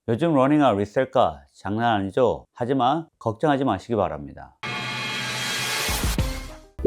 요즘 러닝화 리셀가 장난 아니죠? 하지만 걱정하지 마시기 바랍니다.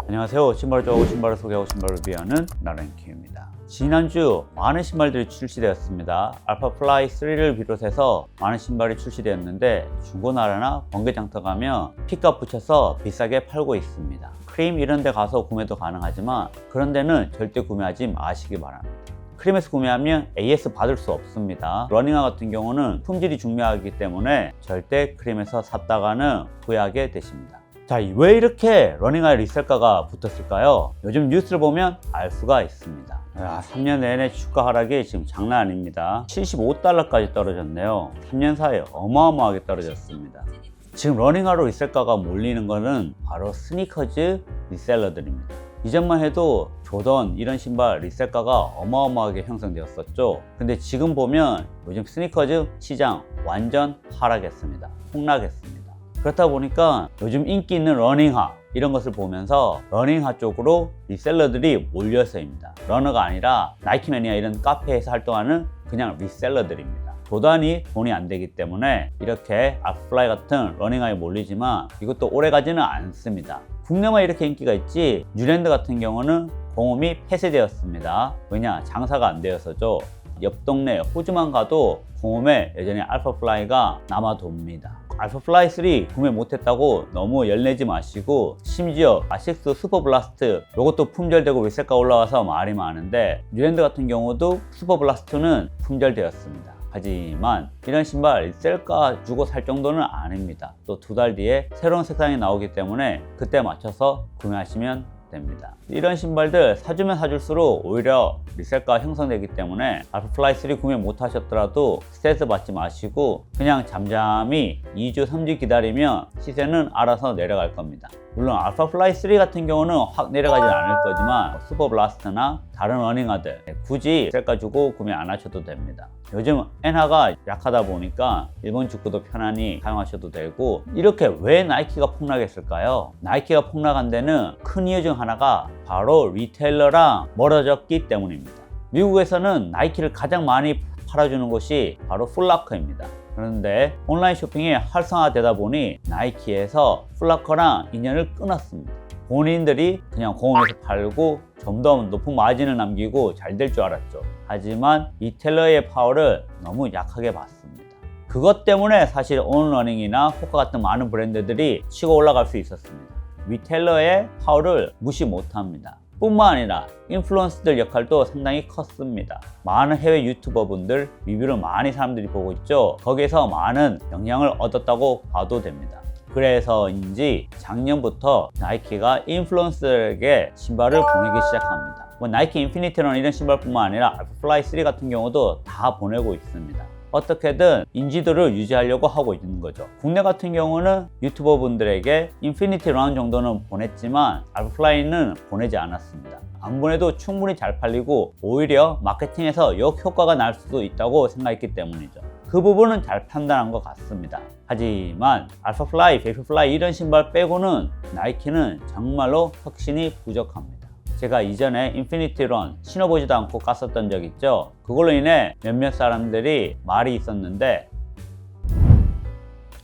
안녕하세요. 신발을 좋아하고 신발을 소개하고 신발을 리뷰하는 나렌키입니다. 지난주 많은 신발들이 출시되었습니다. 알파 플라이 3를 비롯해서 많은 신발이 출시되었는데 중고나라나 번개장터 가면 핏값 붙여서 비싸게 팔고 있습니다. 크림 이런 데 가서 구매도 가능하지만 그런 데는 절대 구매하지 마시기 바랍니다. 크림에서 구매하면 AS 받을 수 없습니다. 러닝화 같은 경우는 품질이 중요하기 때문에 절대 크림에서 샀다가는 후회하게 되십니다. 자, 왜 이렇게 러닝화에 리셀가가 붙었을까요? 요즘 뉴스를 보면 알 수가 있습니다. 3년 내내 주가 하락이 지금 장난 아닙니다. 75달러까지 떨어졌네요. 3년 사이에 어마어마하게 떨어졌습니다. 지금 러닝화로 리셀가가 몰리는 거는 바로 스니커즈 리셀러들입니다. 이전만 해도 조던 이런 신발 리셀가가 어마어마하게 형성되었었죠. 근데 지금 보면 요즘 스니커즈 시장 완전 하락했습니다. 폭락했습니다. 그렇다 보니까 요즘 인기 있는 러닝화 이런 것을 보면서 러닝화 쪽으로 리셀러들이 몰려서입니다. 러너가 아니라 나이키매니아 이런 카페에서 활동하는 그냥 리셀러들입니다. 조단이 돈이 안 되기 때문에 이렇게 알파플라이 같은 러닝화에 몰리지만 이것도 오래 가지는 않습니다. 국내만 이렇게 인기가 있지 뉴랜드 같은 경우는 공홈이 폐쇄되었습니다. 왜냐? 장사가 안 되어서죠. 옆 동네 호주만 가도 공홈에 여전히 알파플라이가 남아돕니다. 알파플라이 3 구매 못했다고 너무 열내지 마시고, 심지어 아식스 슈퍼블라스트 이것도 품절되고 리셀가 올라와서 말이 많은데 뉴랜드 같은 경우도 슈퍼블라스트는 품절되었습니다. 하지만 이런 신발 리셀가 주고 살 정도는 아닙니다. 또 2달 뒤에 새로운 색상이 나오기 때문에 그때 맞춰서 구매하시면 됩니다. 이런 신발들 사주면 사줄수록 오히려 리셀가 형성되기 때문에 알파플라이 3 구매 못 하셨더라도 스트레스 받지 마시고 그냥 잠잠히 2주 3주 기다리면 시세는 알아서 내려갈 겁니다. 물론 알파플라이 3 같은 경우는 확 내려가진 않을 거지만 슈퍼블라스트나 다른 러닝화들 굳이 리셀가 주고 구매 안 하셔도 됩니다. 요즘 엔화가 약하다 보니까 일본 주구도 편안히 사용하셔도 되고, 이렇게 왜 나이키가 폭락했을까요? 나이키가 폭락한 데는 큰 이유 중 하나가 바로 리테일러랑 멀어졌기 때문입니다. 미국에서는 나이키를 가장 많이 팔아주는 곳이 바로 풋라커입니다. 그런데 온라인 쇼핑이 활성화되다 보니 나이키에서 풋라커랑 인연을 끊었습니다. 본인들이 그냥 공홈에서 팔고 좀 더 높은 마진을 남기고 잘 될 줄 알았죠. 하지만 리테일러의 파워를 너무 약하게 봤습니다. 그것 때문에 사실 온러닝이나 호카 같은 많은 브랜드들이 치고 올라갈 수 있었습니다. 리테일러의 파워를 무시 못합니다. 뿐만 아니라 인플루언서들 역할도 상당히 컸습니다. 많은 해외 유튜버분들 리뷰를 많이 사람들이 보고 있죠. 거기에서 많은 영향을 얻었다고 봐도 됩니다. 그래서인지 작년부터 나이키가 인플루언서들에게 신발을 보내기 시작합니다. 나이키 인피니티런 이런 신발뿐만 아니라 알파플라이 3 같은 경우도 다 보내고 있습니다. 어떻게든 인지도를 유지하려고 하고 있는 거죠. 국내 같은 경우는 유튜버 분들에게 인피니티 런 정도는 보냈지만 알파플라이는 보내지 않았습니다. 안 보내도 충분히 잘 팔리고 오히려 마케팅에서 역효과가 날 수도 있다고 생각했기 때문이죠. 그 부분은 잘 판단한 것 같습니다. 하지만 알파플라이, 베이비플라이 이런 신발 빼고는 나이키는 정말로 혁신이 부족합니다. 제가 이전에 인피니티 런 신어보지도 않고 깠었던 적 있죠. 그걸로 인해 몇몇 사람들이 말이 있었는데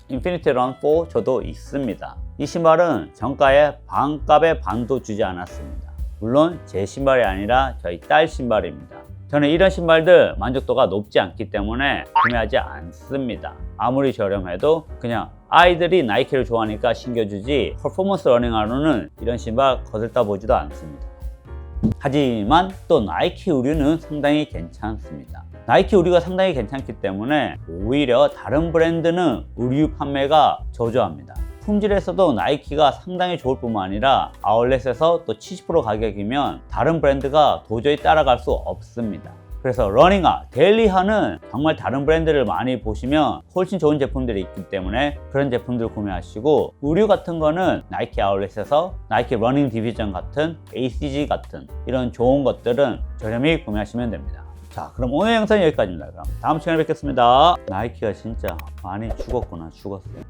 인피니티 런 4 저도 있습니다. 이 신발은 정가의 반값의 반도 주지 않았습니다. 물론 제 신발이 아니라 저희 딸 신발입니다. 저는 이런 신발들 만족도가 높지 않기 때문에 구매하지 않습니다. 아무리 저렴해도 그냥 아이들이 나이키를 좋아하니까 신겨주지 퍼포먼스 러닝화로는 이런 신발 거들떠 보지도 않습니다. 하지만 또 나이키 의류는 상당히 괜찮습니다. 나이키 의류가 상당히 괜찮기 때문에 오히려 다른 브랜드는 의류 판매가 저조합니다. 품질에서도 나이키가 상당히 좋을 뿐만 아니라 아울렛에서 또 70% 가격이면 다른 브랜드가 도저히 따라갈 수 없습니다. 그래서 러닝화, 데일리화는 정말 다른 브랜드를 많이 보시면 훨씬 좋은 제품들이 있기 때문에 그런 제품들 구매하시고, 의류 같은 거는 나이키 아울렛에서 나이키 러닝 디비전 같은 ACG 같은 이런 좋은 것들은 저렴히 구매하시면 됩니다. 자, 그럼 오늘 영상은 여기까지입니다. 그럼 다음 시간에 뵙겠습니다. 나이키가 진짜 많이 죽었구나, 죽었어요.